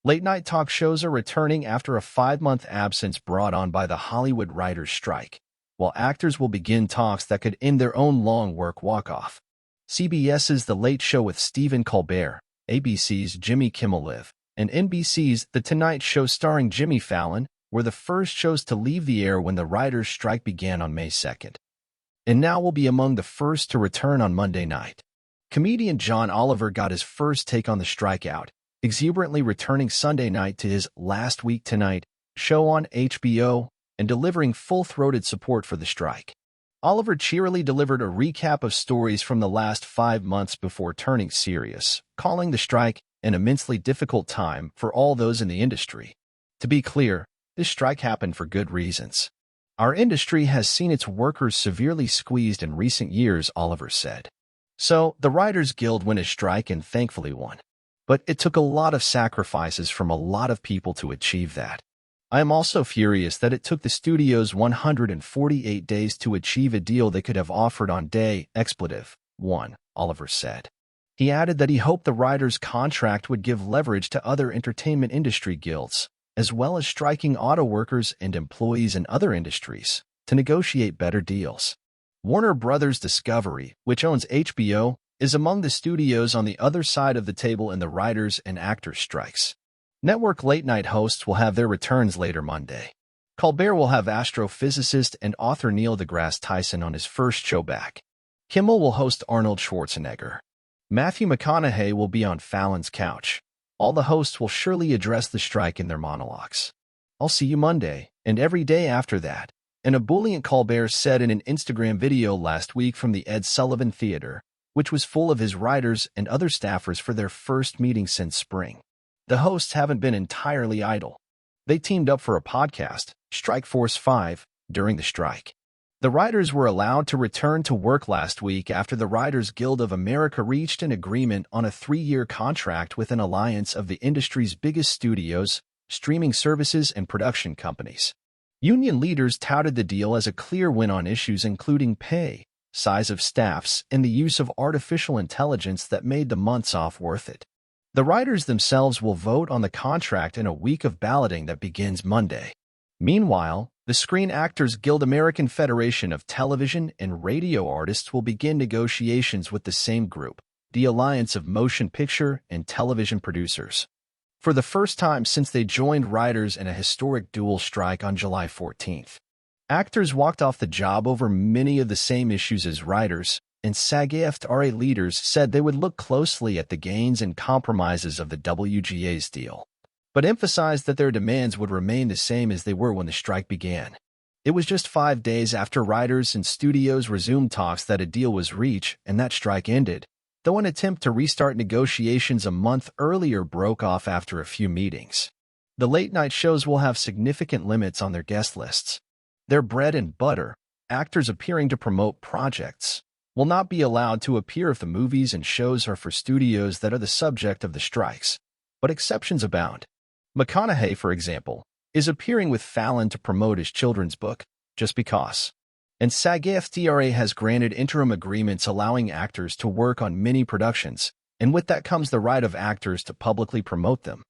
Late-night talk shows are returning after a 5-month absence brought on by the Hollywood writers' strike, while actors will begin talks that could end their own long work walk-off. CBS's The Late Show with Stephen Colbert, ABC's Jimmy Kimmel Live, and NBC's The Tonight Show starring Jimmy Fallon were the first shows to leave the air when the writers' strike began on May 2nd. And now will be among the first to return on Monday night. Comedian John Oliver got his first take on the strikeout, exuberantly returning Sunday night to his Last Week Tonight show on HBO and delivering full-throated support for the strike. Oliver cheerily delivered a recap of stories from the last 5 months before turning serious, calling the strike an immensely difficult time for all those in the industry. To be clear, this strike happened for good reasons. Our industry has seen its workers severely squeezed in recent years, Oliver said. So, the Writers Guild went a strike and thankfully won. But it took a lot of sacrifices from a lot of people to achieve that. I am also furious that it took the studios 148 days to achieve a deal they could have offered on day #1, Oliver said. He added that he hoped the writers' contract would give leverage to other entertainment industry guilds, as well as striking auto workers and employees in other industries, to negotiate better deals. Warner Brothers Discovery, which owns HBO, is among the studios on the other side of the table in the writers' and actors' strikes. Network late-night hosts will have their returns later Monday. Colbert will have astrophysicist and author Neil deGrasse Tyson on his first show back. Kimmel will host Arnold Schwarzenegger. Matthew McConaughey will be on Fallon's couch. All the hosts will surely address the strike in their monologues. "I'll see you Monday, and every day after that," an ebullient Colbert said in an Instagram video last week from the Ed Sullivan Theater, which was full of his writers and other staffers for their first meeting since spring. The hosts haven't been entirely idle. They teamed up for a podcast, Strike Force 5, during the strike. The writers were allowed to return to work last week after the Writers Guild of America reached an agreement on a 3-year contract with an alliance of the industry's biggest studios, streaming services, and production companies. Union leaders touted the deal as a clear win on issues including pay, size of staffs, and the use of artificial intelligence that made the months off worth it. The writers themselves will vote on the contract in a week of balloting that begins Monday. Meanwhile, the Screen Actors Guild American Federation of Television and Radio Artists will begin negotiations with the same group, the Alliance of Motion Picture and Television Producers. For the first time since they joined writers in a historic dual strike on July 14th. Actors walked off the job over many of the same issues as writers, and SAG-AFTRA leaders said they would look closely at the gains and compromises of the WGA's deal, but emphasized that their demands would remain the same as they were when the strike began. It was just 5 days after writers and studios resumed talks that a deal was reached and that strike ended, though an attempt to restart negotiations a month earlier broke off after a few meetings. The late-night shows will have significant limits on their guest lists. Their bread and butter, actors appearing to promote projects, will not be allowed to appear if the movies and shows are for studios that are the subject of the strikes, but exceptions abound. McConaughey, for example, is appearing with Fallon to promote his children's book, Just Because. And SAG-AFTRA has granted interim agreements allowing actors to work on many productions, and with that comes the right of actors to publicly promote them.